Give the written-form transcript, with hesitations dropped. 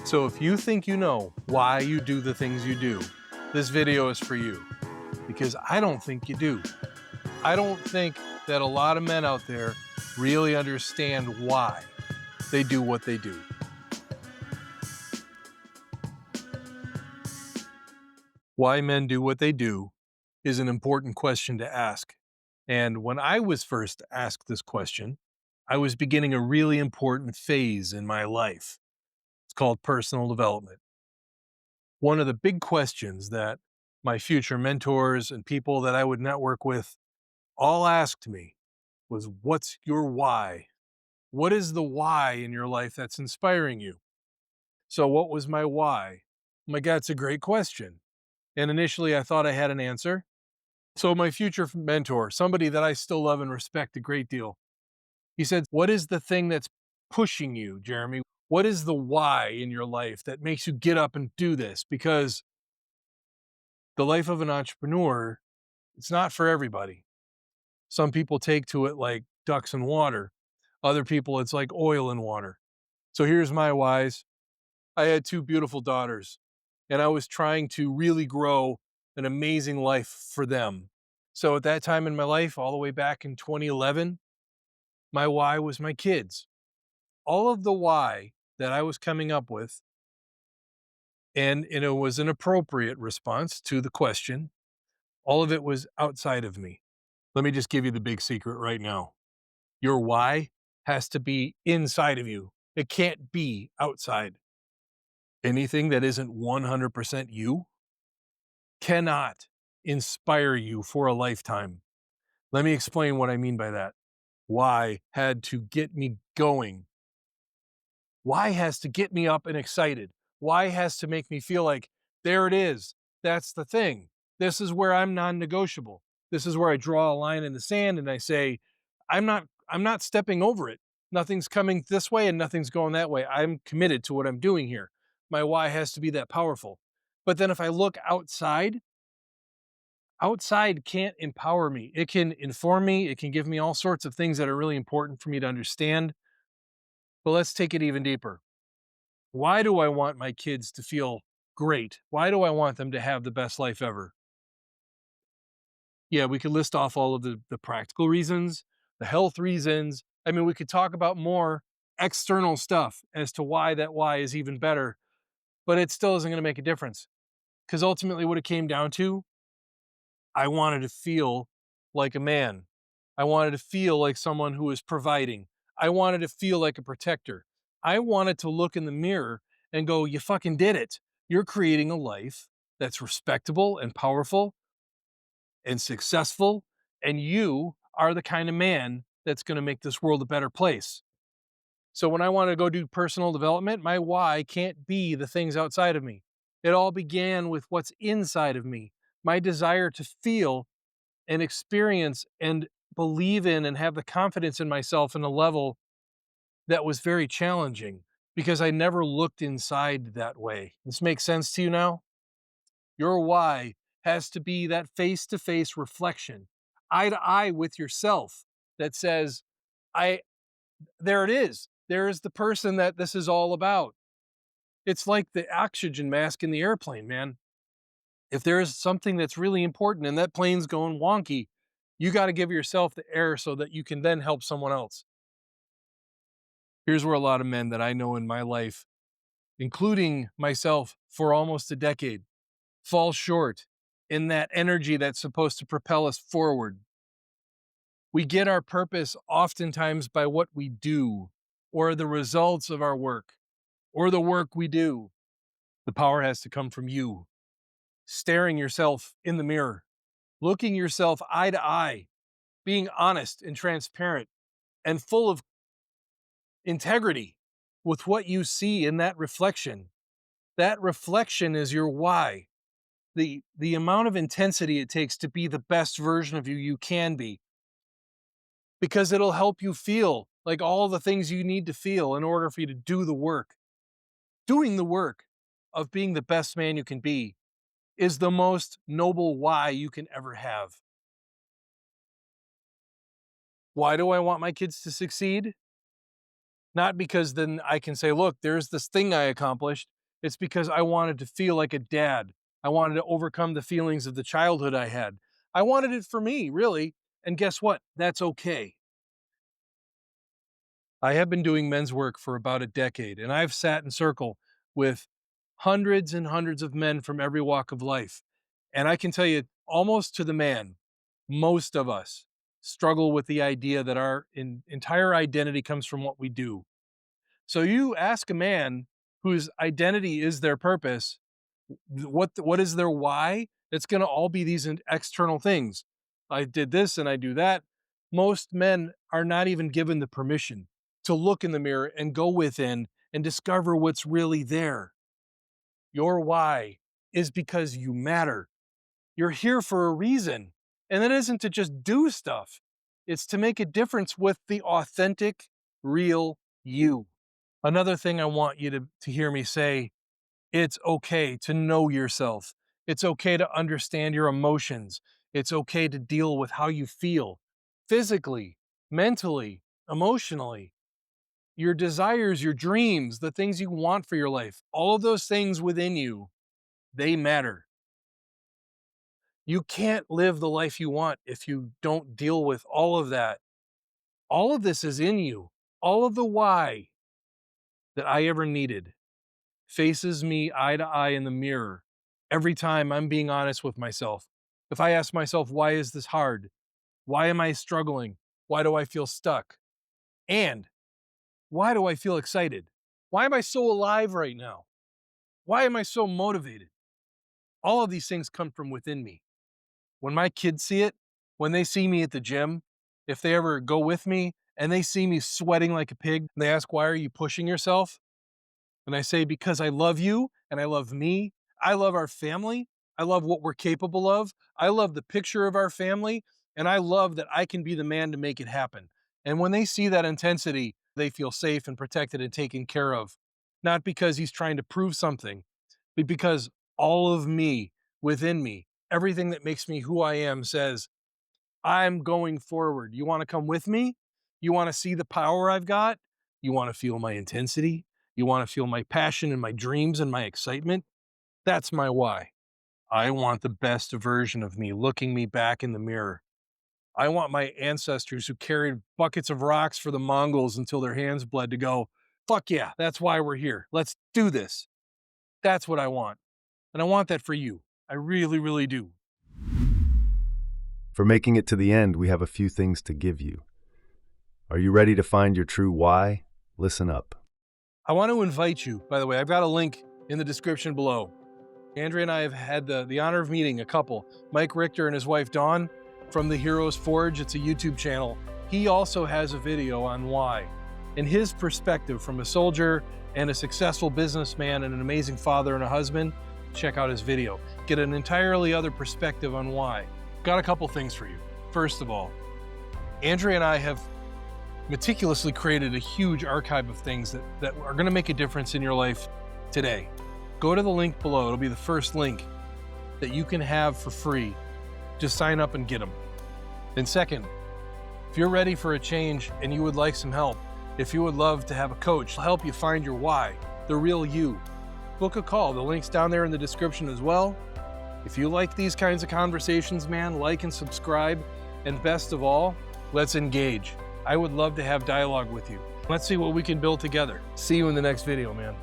So if you think you know why you do the things you do, this video is for you. Because I don't think you do. I don't think that a lot of men out there really understand why they do what they do. Why men do what they do is an important question to ask. And when I was first asked this question, I was beginning a really important phase in my life. It's called personal development. One of the big questions that my future mentors and people that I would network with all asked me was, what's your why? What is the why in your life that's inspiring you? So, what was my why? My God, it's a great question. And initially, I thought I had an answer. So, my future mentor, somebody that I still love and respect a great deal, he said, what is the thing that's pushing you, Jeremy? What is the why in your life that makes you get up and do this? Because the life of an entrepreneur, it's not for everybody. Some people take to it like ducks in water. Other people, it's like oil in water. So here's my whys. I had two beautiful daughters, and I was trying to really grow an amazing life for them. So at that time in my life, all the way back in 2011, my why was my kids. All of the why that I was coming up with, and it was an appropriate response to the question, all of it was outside of me. Let me just give you the big secret right now. Your why has to be inside of you. It can't be outside. Anything that isn't 100% you cannot inspire you for a lifetime. Let me explain what I mean by that. Why had to get me going. Why has to get me up and excited. Why has to make me feel like, there it is. That's the thing. This is where I'm non-negotiable. This is where I draw a line in the sand and I say, I'm not stepping over it. Nothing's coming this way and nothing's going that way. I'm committed to what I'm doing here. My why has to be that powerful. But then if I look outside, outside can't empower me. It can inform me. It can give me all sorts of things that are really important for me to understand. But let's take it even deeper. Why do I want my kids to feel great? Why do I want them to have the best life ever? Yeah, we could list off all of the practical reasons, the health reasons. I mean, we could talk about more external stuff as to why that why is even better, but it still isn't going to make a difference. Because ultimately, what it came down to, I wanted to feel like a man. I wanted to feel like someone who was providing. I wanted to feel like a protector. I wanted to look in the mirror and go, you fucking did it. You're creating a life that's respectable and powerful and successful. And you are the kind of man that's going to make this world a better place. So when I want to go do personal development, my why can't be the things outside of me. It all began with what's inside of me, my desire to feel and experience and believe in and have the confidence in myself in a level that was very challenging because I never looked inside that way. This makes sense to you now? Your why has to be that face to face reflection, eye to eye with yourself that says, I, there it is. There is the person that this is all about. It's like the oxygen mask in the airplane, man. If there is something that's really important and that plane's going wonky, you got to give yourself the air so that you can then help someone else. Here's where a lot of men that I know in my life, including myself for almost a decade, fall short in that energy that's supposed to propel us forward. We get our purpose oftentimes by what we do, or the results of our work, or the work we do. The power has to come from you, staring yourself in the mirror, looking yourself eye to eye, being honest and transparent and full of integrity with what you see in that reflection. That reflection is your why. The amount of intensity it takes to be the best version of you you can be, because it'll help you feel like all the things you need to feel in order for you to do the work. Doing the work of being the best man you can be is the most noble why you can ever have. Why do I want my kids to succeed? Not because then I can say, look, there's this thing I accomplished. It's because I wanted to feel like a dad. I wanted to overcome the feelings of the childhood I had. I wanted it for me, really. And guess what? That's okay. I have been doing men's work for about a decade, and I've sat in circle with hundreds and hundreds of men from every walk of life. And I can tell you, almost to the man, most of us struggle with the idea that our entire identity comes from what we do. So you ask a man whose identity is their purpose, what is their why? It's going to all be these external things. I did this and I do that. Most men are not even given the permission to look in the mirror and go within and discover what's really there. Your why is because you matter. You're here for a reason. And that isn't to just do stuff. It's to make a difference with the authentic, real you. Another thing I want you to hear me say, it's okay to know yourself. It's okay to understand your emotions. It's okay to deal with how you feel physically, mentally, emotionally, your desires, your dreams, the things you want for your life. All of those things within you, they matter. You can't live the life you want if you don't deal with all of that. All of this is in you. All of the why that I ever needed faces me eye to eye in the mirror every time I'm being honest with myself. If I ask myself, why is this hard? Why am I struggling? Why do I feel stuck? And why do I feel excited? Why am I so alive right now? Why am I so motivated? All of these things come from within me. When my kids see it, when they see me at the gym, if they ever go with me and they see me sweating like a pig, and they ask, why are you pushing yourself? And I say, because I love you and I love me. I love our family. I love what we're capable of. I love the picture of our family. And I love that I can be the man to make it happen. And when they see that intensity, they feel safe and protected and taken care of. Not because he's trying to prove something, but because all of me within me, everything that makes me who I am says, I'm going forward. You want to come with me? You want to see the power I've got? You want to feel my intensity? You want to feel my passion and my dreams and my excitement? That's my why. I want the best version of me looking me back in the mirror. I want my ancestors who carried buckets of rocks for the Mongols until their hands bled to go, fuck yeah, that's why we're here. Let's do this. That's what I want. And I want that for you. I really, really do. For making it to the end, we have a few things to give you. Are you ready to find your true why? Listen up. I want to invite you, by the way, I've got a link in the description below. Andrea and I have had the honor of meeting a couple, Mike Richter and his wife Dawn from the Heroes Forge. It's a YouTube channel. He also has a video on why. In his perspective from a soldier and a successful businessman and an amazing father and a husband, check out his video. Get an entirely other perspective on why. Got a couple things for you. First of all, Andrea and I have meticulously created a huge archive of things that are going to make a difference in your life today. Go to the link below. It'll be the first link that you can have for free. Just sign up and get them. And second, if you're ready for a change and you would like some help, if you would love to have a coach help you find your why, the real you, book a call. The link's down there in the description as well. If you like these kinds of conversations, man, like and subscribe. And best of all, let's engage. I would love to have dialogue with you. Let's see what we can build together. See you in the next video, man.